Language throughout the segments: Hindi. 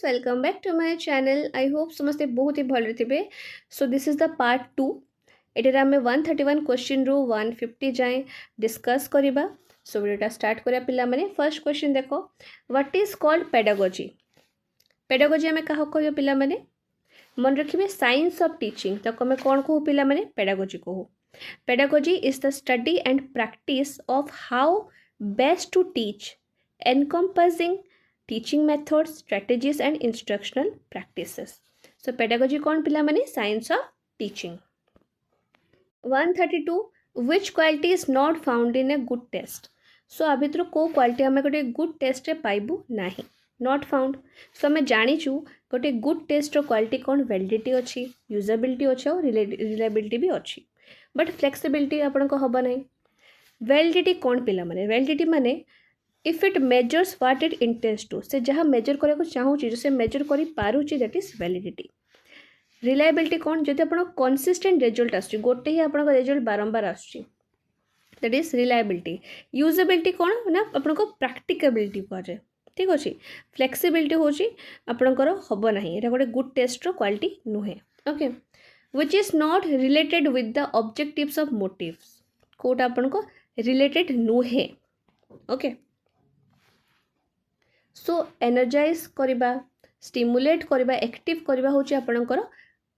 Welcome back to my channel. I hope समस्ते बहुत ही भल थे। So this is the part 2। एटार आम 131 क्वेश्चन रु 150 जाए डिस्कस करवा। सो वीडियोटा स्टार्ट करा पिला माने। फर्स्ट क्वेश्चन देखो, what is called pedagogy. Pedagogy आम क्या कह पिला माने मन रखिए साइंस ऑफ टीचिंग। ताको आम कौन कहू पिला माने पेडागोजी कहू। Pedagogy is the study and practice of how best to teach encompassing teaching methods, strategies and instructional practices. So pedagogy कौन पिला माने science of teaching. 132 which quality is not found in a good test. So आ भितर को क्वालिटी आम गोटे गुड टेस्ट रे पाइबू नाही, नॉट फाउंड. सो आम जाचु गोटे गुड टेस्ट क्वालिटी कौन, वैलिडिटी अच्छी, यूजेबिलिटी अच्छी और रिलायबिलिटी भी अच्छी, बट फ्लेक्सिबिलिटी आपण को हबा नाही. वैलिडिटी कौन पिला माने, वैलिडिटी माने if it measures what it intends to, से जहाँ मेजर करने चाहूँगी जो से मेजर कर पारुची, दैट इज वैलिडिटी. रिलायबिलिटी कौन, जब आप कंसिस्टेंट रिजल्ट आस गोटे ही आप रिजल्ट बारंबार आसुची, दैट इज रिलायबिलिटी. यूजेबिलिटी कौन ना आपको प्रैक्टिकेबिलिटी कहुए. ठीक अच्छे. फ्लेक्सिबिलिटी हूँ आपणकर हम ना, ये गोटे गुड टेस्ट क्वालिटी नुहे. Okay. Which is not related with the objectives of motives, कोटा आपको रिलेटेड नुहे. ओके. सो एनर्जाइज करवा, स्टिमुलेट करवा, एक्टिव करवा हूँ आपणकर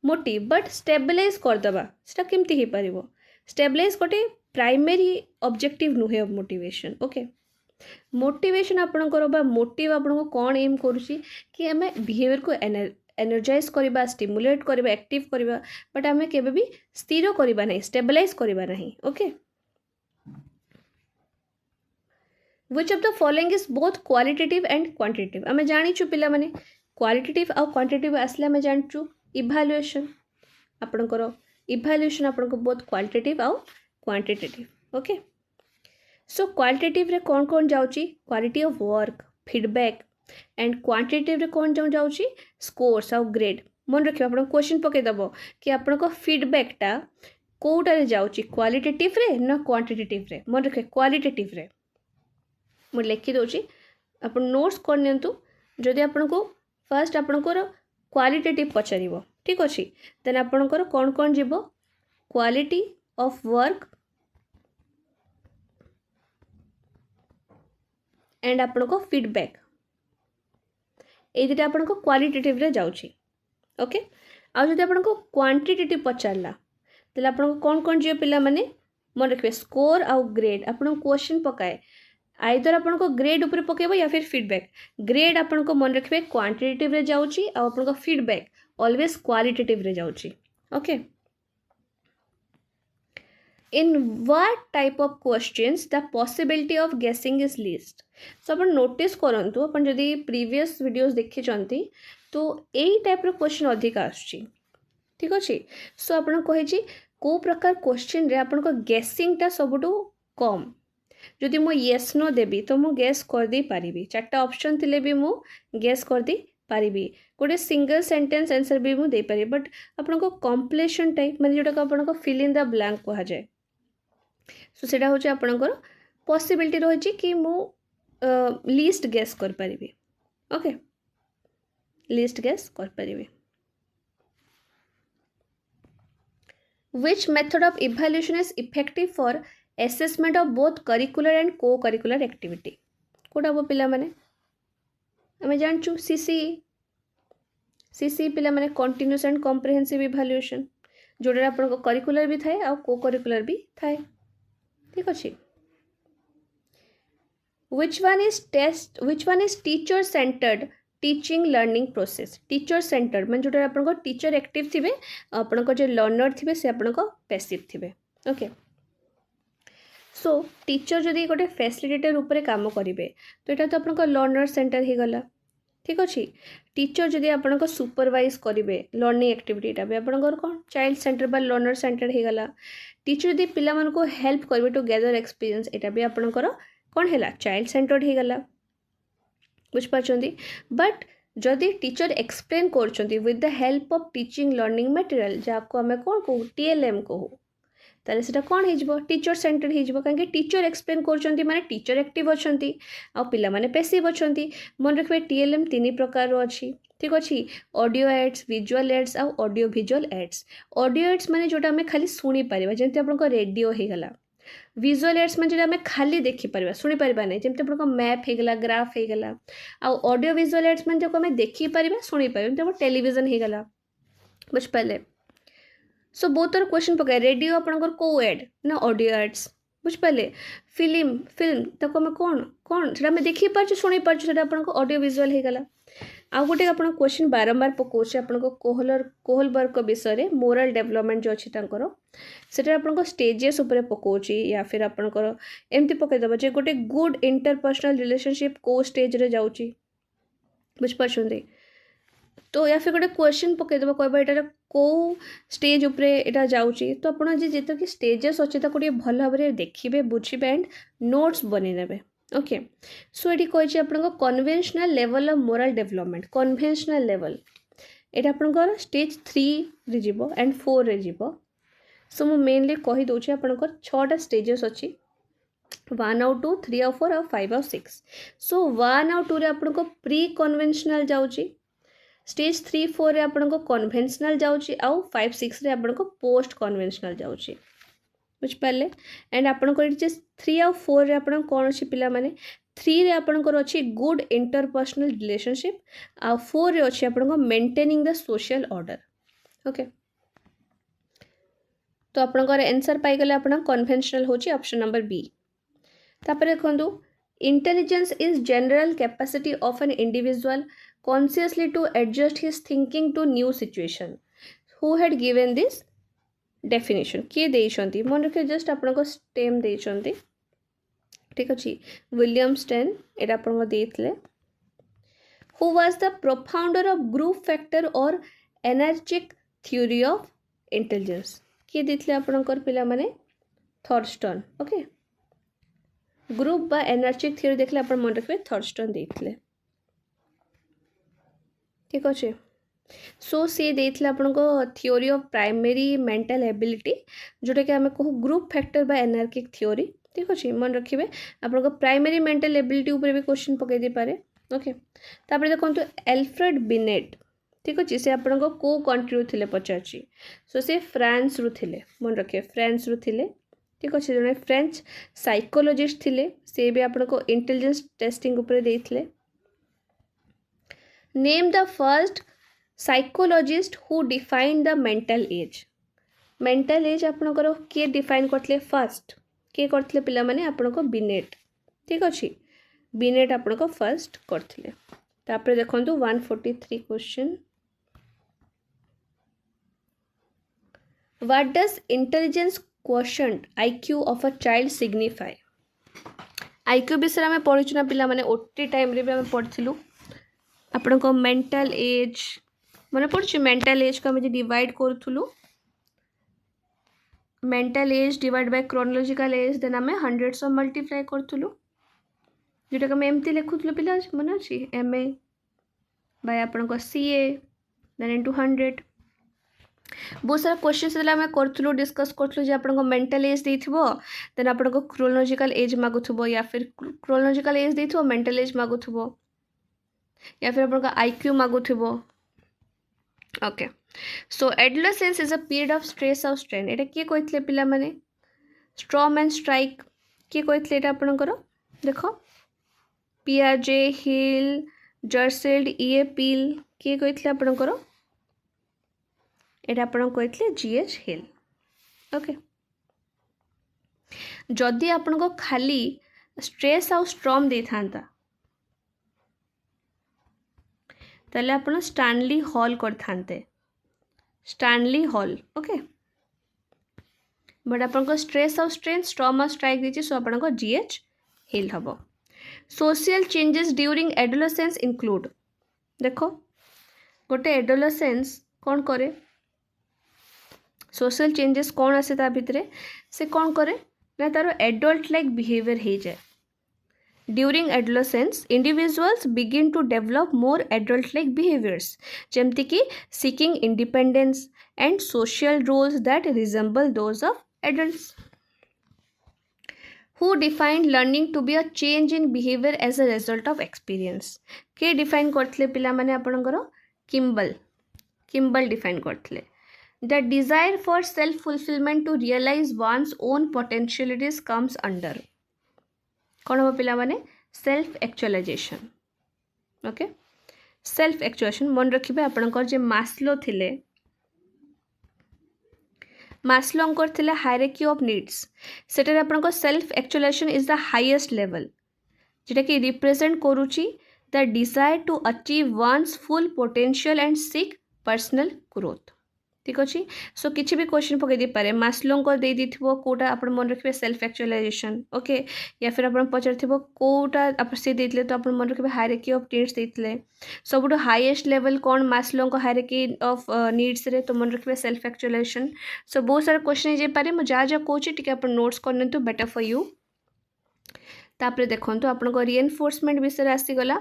मोटिव, बट स्टेबलाइज करदे से केमती हो पार. स्टेबलाइज गोटे प्राइमरी ऑब्जेक्टिव नुहे ऑफ मोटिवेशन. ओके. मोटिवेशन आपणकर बा मोटिव आपको कौन एम करुच्ची कि आम बिहेवियर को एनर्जाइज करवा, स्टिमुलेट करवा, एक्टिव करवा, बट आम केबे भी स्थिर करवा नहीं, स्टेबलाइज करवा नहीं. Okay. Which of the following is both qualitative and quantitative. आम जाचु पिला माने क्वालिटेटिव आउ क्वांटिटेटिव आसले आम जाचु इभालुएशन. आपणकर इभालुएशन आपको बोथ क्वालिटेटिव आउ क्वांटिटेटिव. ओके. सो क्वालिटेटिव रे कौन कौन जाउची, quality of work, feedback, and quantitative रे कौन जाउची स्कोर्स आउ ग्रेड. मन रखिए आप क्वेश्चन पकईदेव कि आपको फीडबैकटा कौटारे जाउची, क्वालिटेटिव रे ना क्वांटिटेटिव रे. मन रखिए क्वालिटेटिव रे. मुझे लिखी दूसरी, आप नोट्स कर नियंतु. जदि आपको फर्स्ट आपणकर क्वालिटेटिव पचार, ठीक अच्छे, देन आपणकर कौन कौन जीव, क्वालिटी ऑफ वर्क एंड आपणको फीडबैक, ये दुटा आपको क्वालिटेटिव रे जाउची. ओके. आउ जदि आपको क्वांटिटेटिव पचारला तेल आपको कौन कौन जीव पिला माने मन रखिए स्कोर आउ ग्रेड. आपको क्वेश्चन पकाए आइदर आपको ग्रेड ऊपर पकेब या फिर फीडबैक. ग्रेड आपको मन रखिए क्वांटिटेटिव रे जाउची, आ आपको फीडबैक ऑलवेज क्वालिटेटिव रे जाउची. Okay. In what type of questions the possibility of guessing is least. So आप नोटिस करंतु, अपन जदि प्रीवियस वीडियोस देखी चंती तो यही टाइप रो क्वेश्चन अधिक आछी. ठीक अच्छे. सो आपन कहि को प्रकार क्वेश्चन रे आपनको गेसिंग टा सबुठु कम. जदि मो येस नो देबी तो मु गेस कर दे पारिबी. चारटा ऑप्शन थिले भी मु गेस कर दे पारिबी. गोटे सिंगल सेंटेंस आंसर भी मु दे पारि. बट आपनको कॉम्प्लेशन टाइप माने जोटा आपनको फिल इन द ब्लैंक कहा जाए. सो सेटा होचे आपनकर पॉसिबिलिटी रही कि मु लिस्ट गेस कर पारिबी. ओके. लिस्ट गेस कर पारिबी. Which method of evaluation is effective for assessment of both curricular and co-curricular activity? Kota वो पिला माने आम जानचु सीसी पिला माने कंटिन्यूअस एंड कॉम्प्रिहेंसिव इवैल्यूएशन, जोड़ा आपको करिकुलर भी थाए और को करिकुलर भी थाए. ठीक अच्छे. which one is teacher centered teaching learning process. Teacher centre मान जोटा आपको टीचर एक्टिव थे, आपको जो लर्नर थे से आपको पैसिव थे. ओके. सो टीचर जदि गोटे फैसिलिटेटर ऊपर काम करेंगे तो यहाँ तो आपको लर्नर सेंटर ही गला. ठीक अच्छे. टीचर जदि आपको सुपरवाइज करेंगे लर्निंग एक्टिविटी भी आपको कौन चाइल्ड सेंटर बा लर्नर सेंटर ही गला. टीचर जदि पिला मानको हेल्प करेंगे टू गैदर एक्सपीरियंस, यहाँ भी आपको कौन है चाइल्ड सेंटर ही गला. बुझिपार्छन्ती. बट जदि टीचर एक्सप्लेन कर with the help of teaching learning material जहाँ आम कौन कहू टीएलएम कहू, ताले सेटा कौन हो टीचर सेंटर हो. कहीं टीचर एक्सप्लेन कर माने टीचर एक्टिव अच्छा आ पिला माने पैसिव अच्छा. मन रखिए टीएलएम 3 प्रकार अच्छी. ठीक अच्छे ऑडियो एड्स विजुअल एड्स आउ audio visual aids audio aids माने जोटा आम खाली शुणी पार जमी आप रेडियो हो गला विजुअल एड्स में जो आम खाली देखिपर शुणी पार नहीं जमी आप मैप होगला ग्राफ होगला आउ ऑडियो विजुअल एड्स में जो आम देखिपर शुणी पार जमी टेलीविजन होगला बुझिपारे सो बहुत तरह क्वेश्चन पकाए रेडियो आपंकर कौ एड ना ऑडियो एड्स बुझिपारे फिल्म फिल्म ताको आम कौन कौन से आम देखिपार शुणी पार्छ ऑडियो विजुअल होगला आउ गोटे आप क्वेश्चन बारंबार पकाउे आप कोहलबर्ग विषय मोराल डेवलपमेंट जो अच्छी सेटा आप स्टेजेस उपर पकाउे या फिर आपंकर एमती पकईदेव जे गोटे गुड इंटरपर्सनल रिलेशनशिप को स्टेज रे जाऊँगी बुझिपार तो या फिर गोटे क्वेश्चन पकईदेव कह यहाँ कौ स्टेज उपरे यहाँ जाऊँगी तो आप जितने स्टेजेस अच्छे भल भाव में देखिए बुझे एंड नोट्स बन ओके सो ये कही आप conventional level of moral development conventional level ये आपंकर स्टेज 3 रे जीवो एंड 4 रे जीवो सो मु मेनली कही दूसरी आपंकर 6टा स्टेजेस अच्छी 1 आउ 2 3 आउ 4 आउ 5 आउ 6 सो 1 आउ 2 रे आपंकर प्री कन्वेंशनल जाऊँगी स्टेज 3 4 रे आपंकर कन्वेंशनल जाऊँगी आउ 5 6 रे आपंकर पोस्ट कन्वेंशनल जाऊँगी बुझिपारे एंड आपंकर 3 आउ 4 रे आपन कौन अच्छी पिला माने 3 रे आपंकर अच्छी गुड इंटरपर्सनल रिलेशनशिप आउ 4 रे अच्छी आपंकर maintaining the social order okay तो आपंकर आंसर पाई गले आपन कन्वेंशनल होची ऑप्शन नंबर बी तापर देखंतु intelligence is general capacity of an individual consciously to adjust his thinking to new situation who had given this definition किए देइछंती मन रखे जस्ट आपन स्टेम देइछंती ठीक अच्छे विलियम स्टेन एटा आपन देइतले who was the propounder of group factor और एनर्जिक थ्योरी ऑफ इंटेलिजेंस किए देइतले आपनकर पिला माने थॉर्स्टन ओके ग्रुप बा एनर्जिक थ्योरी देखले आपन मन रखबे थॉर्स्टन देइतले ठीक अच्छे सो सी देइतले आपनको theory of primary mental ability जोटा कि आम कहू ग्रुप फैक्टर बा एनार्किक थ्योरी ठीक अच्छे मन रखिए आपको प्राइमरी मेंटल एबिलिटी उपर भी क्वेश्चन पकई दे पारे ओके तापर देखो एल्फ्रेड बिनेट ठीक अच्छे से आपको को कंट्री थे पचार सो से फ्रांस रु थे मन रखिए फ्रांस रु थे ठीक अच्छे जड़े फ्रेंच साइकोलोजिस्ट थे से भी आपको इंटेलिजेंस टेस्टिंग उपर देइतले name the first psychologist who define the mental age आपनकर किए डिफाइन करथिले फर्स्ट किए करथिले पिला माने आपनको बिनेट ठीक अछि बिनेट आपनको फर्स्ट करथिले तापर देखंतु 143 question what does intelligence quotient IQ of a child signify IQ विषय आम पढ़ी ना पिला माने ओटी टाइम रे भी आम पढ़िलु आपनको मेंटल एज मन पड़े मेंटल एज को आम डिवाइड करूँ mental age divide by chronological age then आम 100 सौ मल्टीप्लाई करूँ जोटा आम एमती लिखुलु पिला मन अच्छी एम ए बाय आपन सी ए देन इंटू 100 बहुत सारा क्वेश्चन आम करूँ डिस्कस करूँ आपको मेंटल एज देथिबो देन आपको क्रोनोलॉजिकल एज मागुथबो या फिर क्रोनोलॉजिकल एज देथिबो मेंटल एज मागुथबो या फिर आपको आईक्यू मागुथबो okay so adolescence is a period of stress और स्ट्रेन एटा किए कहते पिला माने स्ट्रॉम एंड स्ट्राइक किए कहते एटा आपनकर देखो पियाजे हिल जर्सेल्ड ई पील किए कहते आपनकर एटा आपन कहते जीएच हिल ओके जदि आपनको खाली स्ट्रेस और स्ट्रॉम दे थांता ताले आपन स्टैनली हॉल करथांते स्टैनली हॉल ओके बट आपन स्ट्रेस और स्ट्रेन स्ट्रॉम और स्ट्राइक दीजिए सो आपन जीएच हिल हम social changes during adolescence include देखो गोटे एडोलेसेंस कौन करे सोशल चेंजेस कौन आसे ता भितरे से कौन करे ना तार एडल्ट लाइक बिहेवियर हो जाए during adolescence individuals begin to develop more adult like behaviours जमती कि seeking independence and social roles that resemble those of adults who defined learning to be a change in behaviour as a result of experience के डिफाइन करथिले पिला माने आपनकर किम्बल डिफाइन करथिले the desire for self fulfilment to realise one's own potentialities comes under कौन हम पिला माने self actualisation okay self actualisation मन रखिबे आपनकर जे मास्लो थिले मास्लोंकर थिले हायरार्की ऑफ नीड्स सेटर आपनकर self actualisation is the highest level जेटा कि रिप्रेजेंट करूची the desire to achieve one's full potential and seek personal growth ठीक अच्छे सो किसी भी क्वेश्चन पकई दी पारे मास्लोंकर दे दिथिबो कोटा आपण मन रखिबे सेल्फ एक्चुअलाइजेशन ओके या फिर आपण पचारथिबो कोटा आप से देथिले तो आपण मन रखिबे हायरार्की ऑफ नीड्स देथिले सबुठो हाईएस्ट लेवल कोन मास्लोंकर हायरार्की ऑफ नीड्स रे तो मन रखिबे सेल्फ एक्चुअलाइजेशन सो बहुत सारा क्वेश्चन जे पारे म जा कहूची टिके आपण नोट्स करनतु बेटर फॉर यू तापरे देखंतु आपण को रिएनफोर्समेंट विषय आसीगला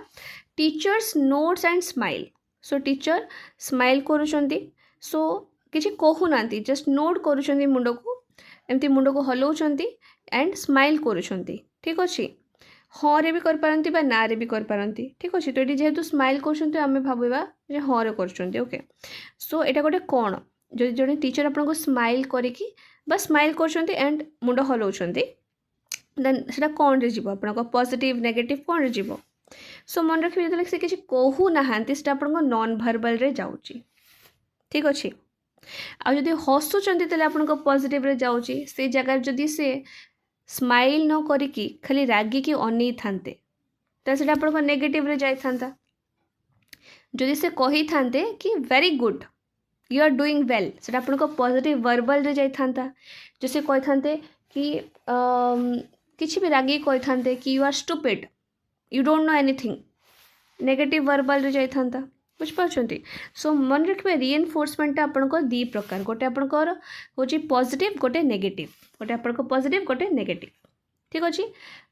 teachers notes and smile so teacher smile करूछंती सो किसी कहू ना जस्ट नोट करूछंती मुंड को एमती मुंड को हलाउछंती एंड स्माइल करूछंती ठीक अच्छे हाँ रे भी कर पारंती बा ना रे भी कर पारंती ठीक अच्छे तो ये जेहेतु स्माइल करूछंती आमे भाबा जे हाँ रे करूछंती ओके सो एटा गोटे कौन जो जड़े टीचर आपन को स्माइल करिकी बा स्माइल करूछंती एंड मुंड हलाउछंती देन सेटा कौन रे जीवो आपन को पॉजिटिव नेगेटिव कौन रे जीवो सो मन रखिबे जतले से किसी कहू नाहांती सेटा आपन को नॉन वर्बल रे जाउची ठीक अच्छे आ जदि हसुचंती तले आपन को पॉजिटिव रे जाउची से जगह जदि से स्माइल न करिकी खाली रागी की अनै थांते त सेटा आपन को नेगेटिव रे जाई थांता जदि से कही थांते कि very good you are doing well सेटा आपन को पॉजिटिव वर्बल रे जाई थांता जैसे कही थांते कि किसी भी रागी कही थांते कि you are stupid you don't know anything negative verbal रे जाई थांता बुझिपारुछंती सो मन रखिबे रिएनफोर्समेंट आपन को दी प्रकार गोटे आपन को होची पॉजिटिव गोटे नेगेटिव गोटे आपन को पॉजिटिव गोटे नेगेटिव ठीक अछि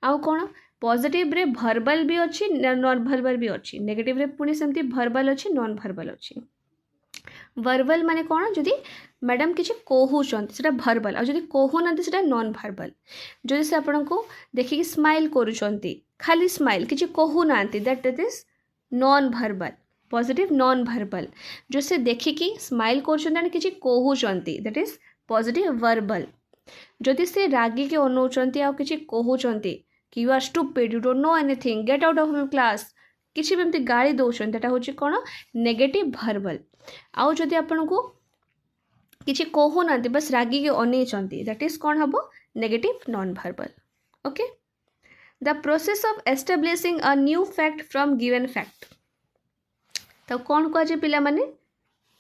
आउ कोन पॉजिटिव रे वर्बल भी अछि नॉन वर्बल भी अछि नेगेटिव रे पुनी सेमती वर्बल अछि नॉन वर्बल अछि वर्बल माने कोन जदि मैडम किछि कहूचंती सेटा वर्बल आ जदि कहू नंती सेटा नॉन वर्बल जदि से आपन को देखि कि स्माइल करूचंती खाली स्माइल किछि कहू नांती that is non verbal positive non verbal जो से देखिकी स्माइल कर किसी कहूचंती दैट इज पॉजिटिव वर्बल जदि से रागी के अनौचंती आ किसी कहूचंती कि you are stupid you don't know anything get out of my class किसी भी एमती गाड़ी दौरान दैट होची कोन नेगेटिव वर्बल आउ जदि आपन को किसी कहू ना बस रागी के अनैचंती दैट इज कौन हम negative non verbal okay the process of establishing a new fact from given fact तो कौन कह पिला माने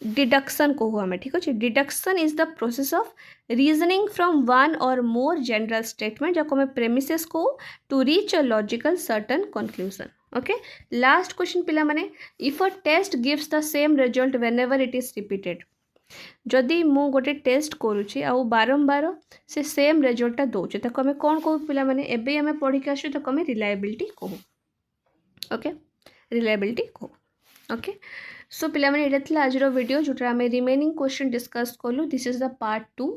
डिडक्शन कहू आम ठीक अच्छे deduction is the process of reasoning from one or more general statement जो हमें प्रेमिसेस को to reach a logical certain conclusion okay last question पिला माने if a test gives the same result whenever it is repeated जदि मु गोटे टेस्ट करुच्ची आउ बारंबार से सेम रिजल्टा दौचे ताको आम कौन कहू पिला माने एबे आम पढ़ी आसु ताको आम रिलायबिलिटी कहू ओके रिलायबिलिटी कहू ओके सो पिला माने एटा थिला आज वीडियो जोटा आम रिमेनिंग क्वेश्चन डिस्कस कलु this is the part 2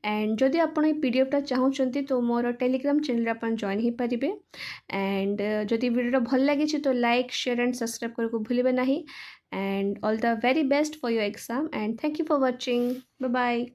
and जदि आपण ये पीडीएफटा चाहूचंती तो मोर टेलीग्राम चैनल आपण जॉइन ही पारिबे एंड जदि वीडियो भल लागी तो लाइक शेयर एंड सब्सक्राइब करको भूलिबे नाही and all the very best for your exam and thank you for watching bye bye.